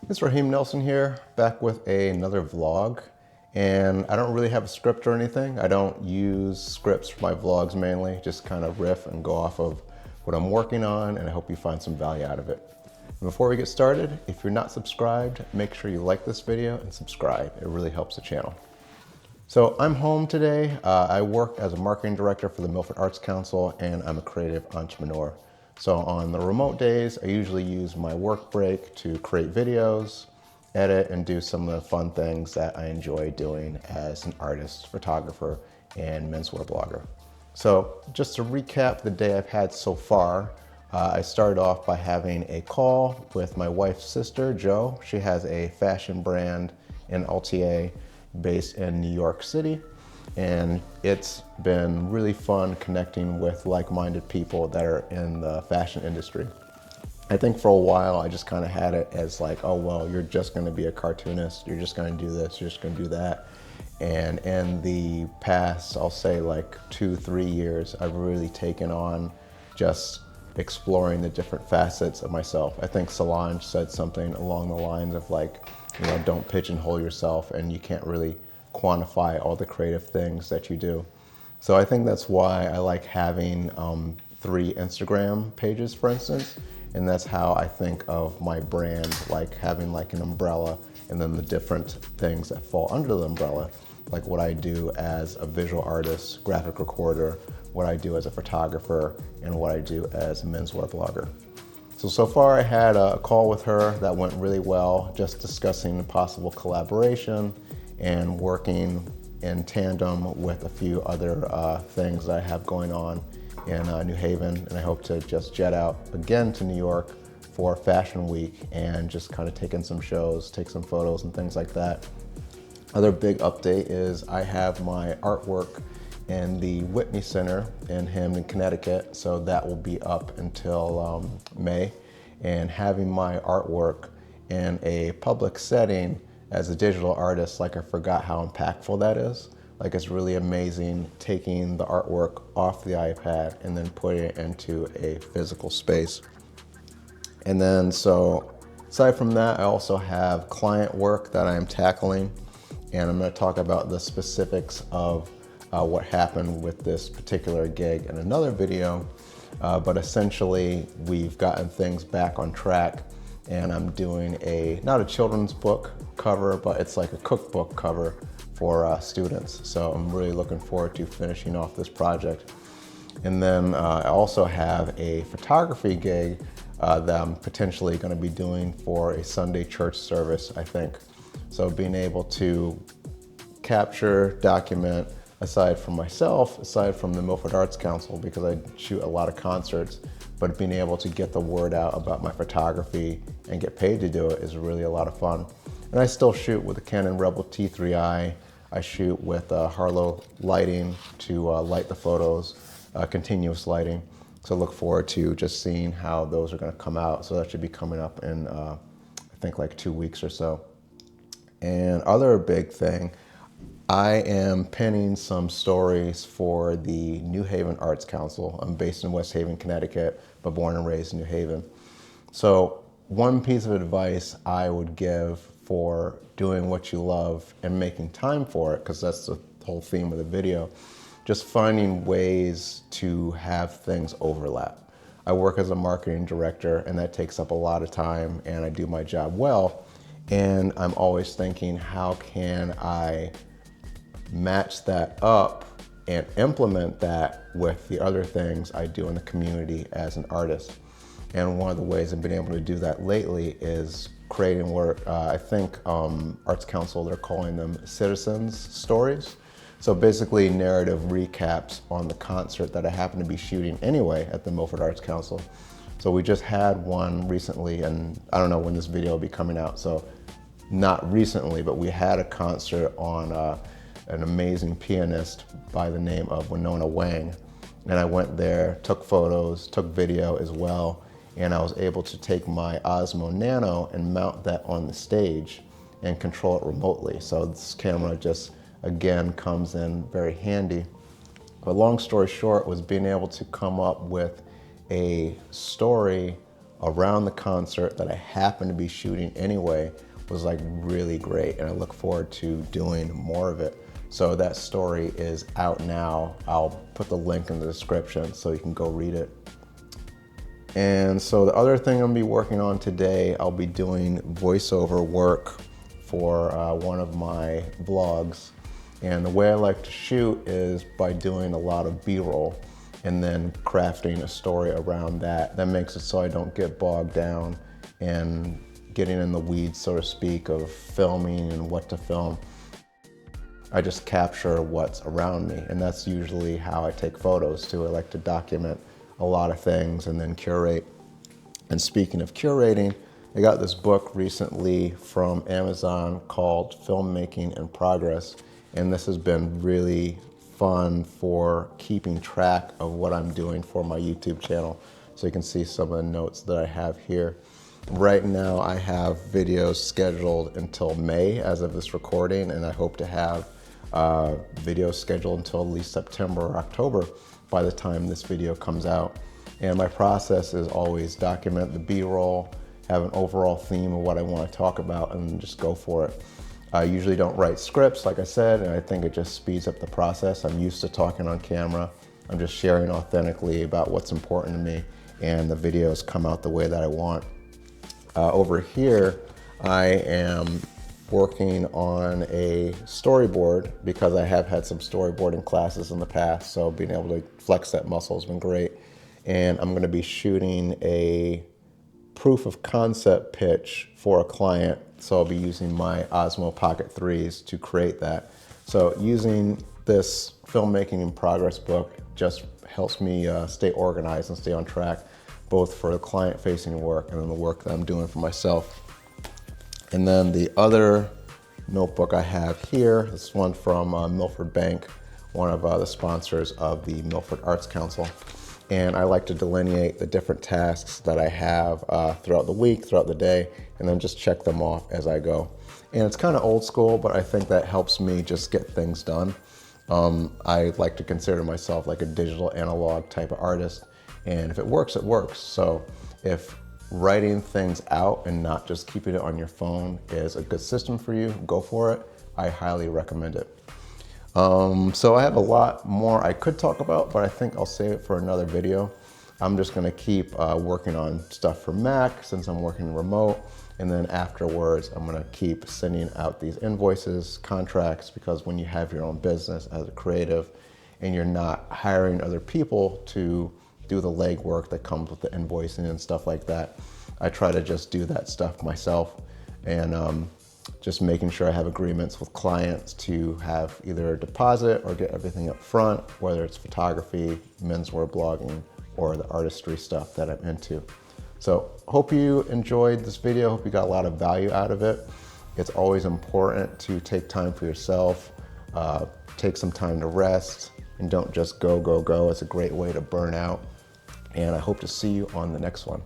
It's Raheem Nelson here, back with another vlog. And I don't really have a script or anything. I don't use scripts for my vlogs mainly, just kind of riff and go off of what I'm working on, and I hope you find some value out of it. And before we get started, if you're not subscribed, make sure you like this video and subscribe. It really helps the channel. So I'm home today. I work as a marketing director for the Milford Arts Council, and I'm a creative entrepreneur. So on the remote days, I usually use my work break to create videos, edit, and do some of the fun things that I enjoy doing as an artist, photographer, and menswear blogger. So just to recap the day I've had so far, I started off by having a call with my wife's sister, Jo. She has a fashion brand in LTA based in New York City. And it's been really fun connecting with like-minded people that are in the fashion industry. I think for a while I just kind of had it as like, oh, well, you're just going to be a cartoonist. You're just going to do this. You're just going to do that. And in the past, I'll say like 2-3 years, I've really taken on just exploring the different facets of myself. I think Solange said something along the lines of like, you know, don't pigeonhole yourself, and you can't really quantify all the creative things that you do. So I think that's why I like having 3 Instagram pages, for instance, and that's how I think of my brand, like having like an umbrella and then the different things that fall under the umbrella, like what I do as a visual artist, graphic recorder, what I do as a photographer, and what I do as a menswear blogger. So far I had a call with her that went really well, just discussing possible collaboration and working in tandem with a few other things that I have going on in New Haven. And I hope to just jet out again to New York for Fashion Week and just kind of take in some shows, take some photos and things like that. Other big update is I have my artwork in the Whitney Center in Hamden, Connecticut. So that will be up until May. And having my artwork in a public setting as a digital artist, like I forgot how impactful that is. Like it's really amazing taking the artwork off the iPad and then putting it into a physical space. And then so aside from that, I also have client work that I'm tackling, and I'm going to talk about the specifics of what happened with this particular gig in another video. But essentially, we've gotten things back on track, and I'm doing not a children's book cover, but it's like a cookbook cover for students. So I'm really looking forward to finishing off this project. And then I also have a photography gig that I'm potentially going to be doing for a Sunday church service, I think. So being able to capture, document, aside from myself, aside from the Milford Arts Council, because I shoot a lot of concerts, but being able to get the word out about my photography and get paid to do it is really a lot of fun. And I still shoot with a Canon Rebel T3i. I shoot with Harlow lighting to light the photos, continuous lighting. So look forward to just seeing how those are going to come out. So that should be coming up in, I think, like 2 weeks or so. And other big thing, I am penning some stories for the New Haven Arts Council. I'm based in West Haven, Connecticut, but born and raised in New Haven. So one piece of advice I would give for doing what you love and making time for it, because that's the whole theme of the video, just finding ways to have things overlap. I work as a marketing director, and that takes up a lot of time, and I do my job well. And I'm always thinking, how can I match that up and implement that with the other things I do in the community as an artist. And one of the ways I've been able to do that lately is creating work. I think Arts Council, they're calling them citizens stories. So basically narrative recaps on the concert that I happen to be shooting anyway at the Milford Arts Council. So we just had one recently, and I don't know when this video will be coming out, so not recently, but we had a concert on an amazing pianist by the name of Winona Wang. And I went there, took photos, took video as well, and I was able to take my Osmo Nano and mount that on the stage and control it remotely. So this camera just, again, comes in very handy. But long story short was being able to come up with a story around the concert that I happened to be shooting anyway was like really great, and I look forward to doing more of it. So that story is out now. I'll put the link in the description so you can go read it. And so the other thing I'm gonna be working on today, I'll be doing voiceover work for one of my vlogs. And the way I like to shoot is by doing a lot of B-roll and then crafting a story around that. That makes it so I don't get bogged down and getting in the weeds, so to speak, of filming and what to film. I just capture what's around me, and that's usually how I take photos too. I like to document a lot of things and then curate. And speaking of curating, I got this book recently from Amazon called Filmmaking in Progress, and this has been really fun for keeping track of what I'm doing for my YouTube channel. So you can see some of the notes that I have here. Right now I have videos scheduled until May as of this recording, and I hope to have videos scheduled until at least September or October by the time this video comes out. And my process is always document the B-roll, have an overall theme of what I want to talk about, and just go for it. I usually don't write scripts, like I said, and I think it just speeds up the process. I'm used to talking on camera. I'm just sharing authentically about what's important to me, and the videos come out the way that I want. Over here, I am working on a storyboard because I have had some storyboarding classes in the past, so being able to flex that muscle has been great. And I'm gonna be shooting a proof of concept pitch for a client, so I'll be using my Osmo Pocket 3s to create that. So using this Filmmaking in Progress book just helps me stay organized and stay on track, both for the client-facing work and then the work that I'm doing for myself. And then the other notebook I have here, this one from Milford Bank, one of the sponsors of the Milford Arts Council. And I like to delineate the different tasks that I have throughout the week, throughout the day, and then just check them off as I go. And it's kind of old school, but I think that helps me just get things done. I like to consider myself like a digital analog type of artist, and if it works, it works. So if writing things out and not just keeping it on your phone is a good system for you, go for it. I highly recommend it. So I have a lot more I could talk about, but I think I'll save it for another video. I'm just gonna keep working on stuff for Mac since I'm working remote. And then afterwards, I'm gonna keep sending out these invoices, contracts, because when you have your own business as a creative and you're not hiring other people to do the legwork that comes with the invoicing and stuff like that, I try to just do that stuff myself. And just making sure I have agreements with clients to have either a deposit or get everything up front, whether it's photography, menswear blogging, or the artistry stuff that I'm into. So hope you enjoyed this video. Hope you got a lot of value out of it. It's always important to take time for yourself, take some time to rest, and don't just go, go, go. It's a great way to burn out. And I hope to see you on the next one.